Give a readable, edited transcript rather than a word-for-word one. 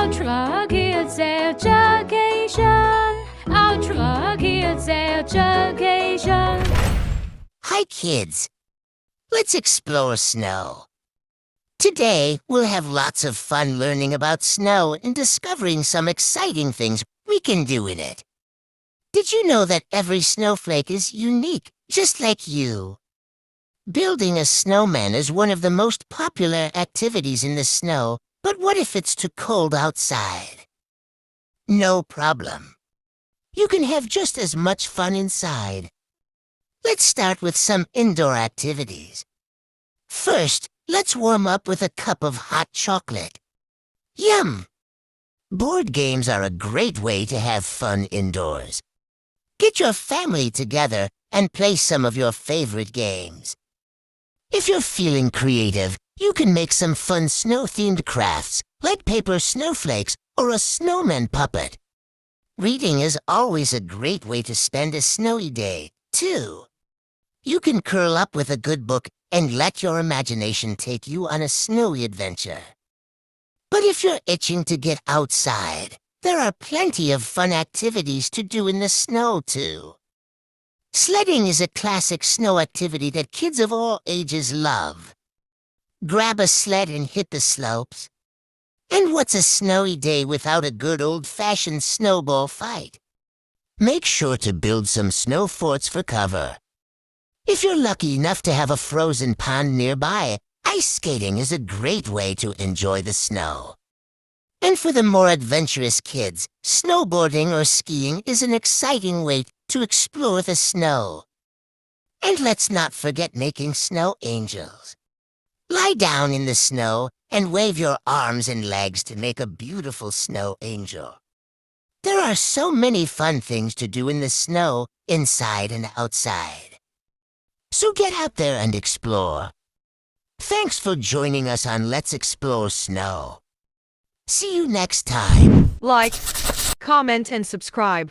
Ultra Kids Education. Ultra Kids Education. Hi, kids. Let's explore snow. Today, we'll have lots of fun learning about snow and discovering some exciting things we can do in it. Did you know that every snowflake is unique, just like you? Building a snowman is one of the most popular activities in the snow, but what if it's too cold outside? No problem. You can have just as much fun inside. Let's start with some indoor activities. First, let's warm up with a cup of hot chocolate. Yum! Board games are a great way to have fun indoors. Get your family together and play some of your favorite games. If you're feeling creative, you can make some fun snow-themed crafts, like paper snowflakes or a snowman puppet. Reading is always a great way to spend a snowy day, too. You can curl up with a good book and let your imagination take you on a snowy adventure. But if you're itching to get outside, there are plenty of fun activities to do in the snow, too. Sledding is a classic snow activity that kids of all ages love. Grab a sled and hit the slopes. And what's a snowy day without a good old-fashioned snowball fight? Make sure to build some snow forts for cover. If you're lucky enough to have a frozen pond nearby, ice skating is a great way to enjoy the snow. And for the more adventurous kids, snowboarding or skiing is an exciting way to explore the snow. And let's not forget making snow angels. Lie down in the snow and wave your arms and legs to make a beautiful snow angel. There are so many fun things to do in the snow, inside and outside. So get out there and explore. Thanks for joining us on Let's Explore Snow. See you next time. Like, comment and subscribe.